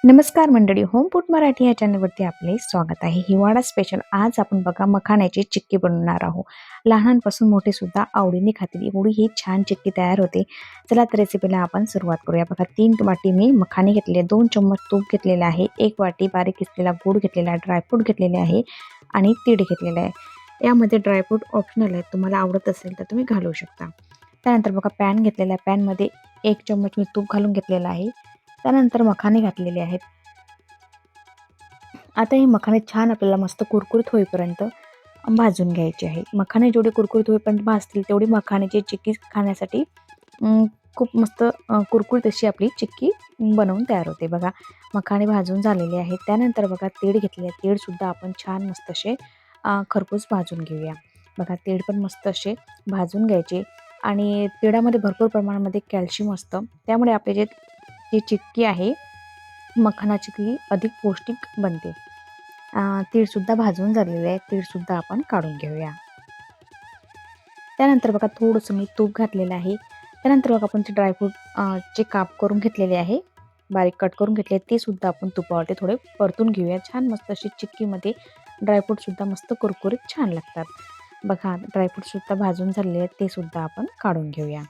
नमस्कार मंडळी, home food Marathi या चॅनलवरती आपले स्वागत आहे. हिवाळा स्पेशल आज आपण बघा मखाण्याची चिक्की बनवणार आहोत. लहानांपासून मोठे सुद्धा आवडीने खातील एवढी ही छान चिक्की तयार होते. चला तर रेसिपीला आपण सुरुवात करूया. बघा 3 वाटी मी मखाने घेतले, 2 चम्मच तूप घेतलेले आहे, 1 वाटी बारीक किसलेला गूळ घेतलेला, ड्रायफ्रूट घेतलेले आहे आणि तीळ घेतलेलं आहे. यामध्ये ड्रायफ्रूट ऑप्शनल आहे, तुम्हाला आवडत असेल तर तुम्ही घालू शकता. त्यानंतर बघा पॅन घेतलेला आहे, पॅनमध्ये 1 चम्मच मी तूप घालून घेतलेलं आहे. त्यानंतर मखाने घातलेले आहेत. आता हे मखाने छान आपल्याला मस्त कुरकुरीत होईपर्यंत भाजून घ्यायचे आहे. मखाने जेवढे कुरकुरीत होईपर्यंत भाजतील तेवढी मखाण्याची चिक्की खाण्यासाठी खूप मस्त कुरकुरीत अशी आपली चिक्की बनवून तयार होते. बघा मखाने भाजून झालेले आहेत. त्यानंतर बघा तीळ घेतले आहे. तीळसुद्धा आपण छान मस्त असे खरपूस भाजून घेऊया. बघा तीळ पण मस्त असे भाजून घ्यायचे आणि तिळामध्ये भरपूर प्रमाणामध्ये कॅल्शियम असतं. त्यामुळे आपली जी चिक्की आहे मखानाची ती अधिक पौष्टिक बनते. तीळसुद्धा भाजून झालेले आहे. तीळसुद्धा आपण काढून घेऊया. त्यानंतर बघा थोडंसं मी तूप घातलेलं आहे. त्यानंतर बघा आपण जे ड्रायफ्रूट चे काप करून घेतलेले आहे, बारीक कट करून घेतले ते सुद्धा आपण तुपावरती थोडे परतून घेऊया. छान मस्त अशी चिक्कीमध्ये ड्रायफ्रूटसुद्धा मस्त कुरकुरीत छान लागतात. बघा ड्रायफ्रूटसुद्धा भाजून झालेले आहेत ते सुद्धा आपण काढून घेऊया.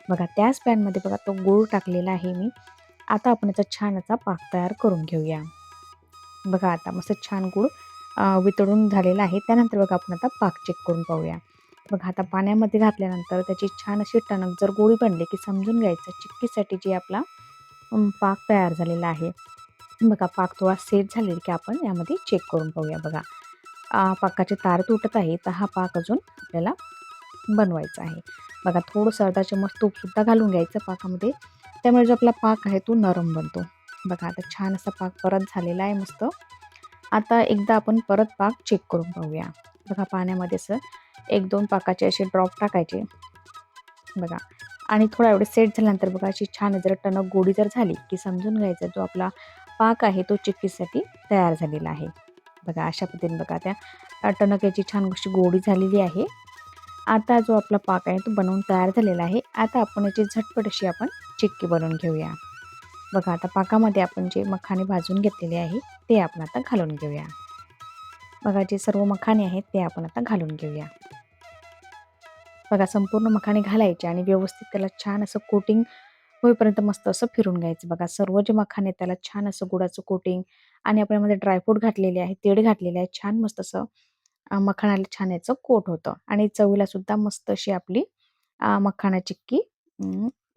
बघा त्याच पॅनमध्ये बघा तो गूळ टाकलेला आहे मी. आता आपण याचा छान असा पाक तयार करून घेऊया. बघा आता मस्त छान गूळ वितळून झालेला आहे. त्यानंतर बघा आपण आता पाक चेक करून पाहूया. बघा आता पाण्यामध्ये घातल्यानंतर त्याची छान अशी टणक जर गोळी बनली की समजून घ्यायचं चिक्कीसाठी जे आपला पाक तयार झालेला आहे. बघा पाक थोडा सेट झालेला की आपण यामध्ये चेक करून पाहूया. बघा पाकाचे तार तुटत आहे तर हा पाक अजून आपल्याला बनवायचा आहे. बघा थोडंसं अर्धा चम्मच तूपसुद्धा घालून घ्यायचं पाकामध्ये. त्यामुळे जो आपला पाक आहे तो नरम बनतो. बघा आता छान असा पाक परत झालेला आहे मस्त. आता एकदा आपण परत पाक चेक करून पाहूया. बघा पाण्यामध्ये असं 1-2 पाकाचे असे ड्रॉप टाकायचे. बघा आणि थोडा एवढे सेट झाल्यानंतर बघा अशी छान जर टणक गोडी जर झाली की समजून घ्यायचा जो आपला पाक आहे तो चिक्कीसाठी तयार झालेला आहे. बघा अशा पद्धतीने बघा त्या टणक याची छान अशी गोडी झालेली आहे. आता जो आपला पाक आहे तो बनवून तयार झालेला आहे. आता आपण याची झटपट अशी आपण चिक्की बनवून घेऊया. बघा आता पाकामध्ये आपण जे मखाने भाजून घेतलेले आहे ते आपण आता घालून घेऊया. बघा जे सर्व मखाने आहेत ते आपण आता घालून घेऊया. बघा संपूर्ण मखाने घालायचे आणि व्यवस्थित त्याला छान असं कोटिंग होईपर्यंत मस्त असं फिरून घ्यायचं. बघा सर्व जे मखाने त्याला छान असं गुळाचं कोटिंग आणि आपण यामध्ये ड्रायफ्रूट घातलेले आहे, तीळ घातलेले आहे. छान मस्त असं मखानाला छान याचं कोट होतं आणि चवीला सुद्धा मस्त अशी आपली मखाना चिक्की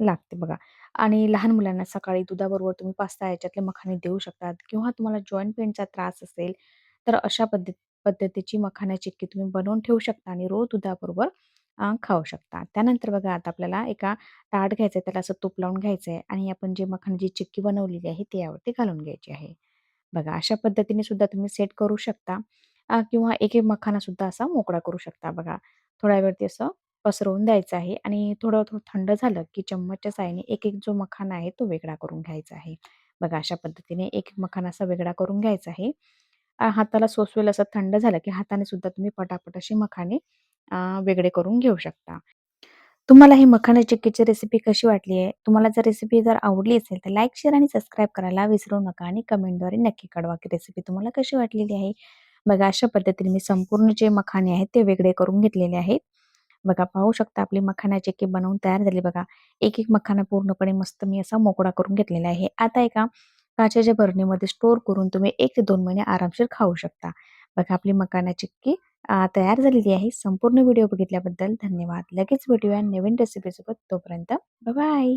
लागते बघा. आणि लहान मुलांना सकाळी दुधाबरोबर तुम्ही पास्ता याच्यातले मखाने देऊ शकतात किंवा तुम्हाला जॉइंट पेनचा त्रास असेल तर अशा पद्धतीची मखाना चिक्की तुम्ही बनवून ठेवू शकता आणि रोज दुधाबरोबर खाऊ शकता. त्यानंतर बघा आता आपल्याला एका ताट घ्यायचं आहे, त्याला असं तूप लावून घ्यायचं आहे आणि आपण जे मखानाची चिक्की बनवलेली आहे ती यावरती घालून घ्यायची आहे. बघा अशा पद्धतीने सुद्धा तुम्ही सेट करू शकता किंवा एक-एक मखाना सुद्धा असा मोकळा करू शकता. बघा थोड्या वेळ ते असं पसरवून द्यायचं आहे आणि थोडं थंड झालं की चम्मचच्या साहाय्याने एक-एक जो मखाना आहे तो वेगळा करून घ्यायचा आहे. बघा अशा पद्धतीने एक-एक मखाना असा वेगळा करून घ्यायचा आहे. हाताला सोसवेल असं थंड झालं की हाताने सुद्धा तुम्ही पटापट असे मखाने वेगळे करून घेऊ शकता. तुम्हाला ही मखाना चिक्कीची रेसिपी कशी वाटली आहे? तुम्हाला जर रेसिपी आवडली असेल तर लाईक, शेअर आणि सबस्क्राईब करायला विसरू नका आणि कमेंटद्वारे नक्की कळवा की रेसिपी तुम्हाला कशी वाटलेली आहे. बघा अशा पद्धतीने मी संपूर्ण जे मखाने आहेत ते वेगळे करून घेतलेले आहेत. बघा पाहू शकता आपली मखाना चिक्की बनवून तयार झाली बघा. एक-एक मखाना पूर्णपणे मस्त मी असा मोकळा करून घेतलेला आहे. आता एका काचेच्या बरणीमध्ये स्टोअर करून तुम्ही 1 ते 2 महिने आरामशीर खाऊ शकता. बघा आपली मखाना चिक्की तयार झालेली आहे. संपूर्ण व्हिडिओ बघितल्याबद्दल धन्यवाद. लगेच भेटूया नवीन रेसिपीसोबत. तोपर्यंत बाय.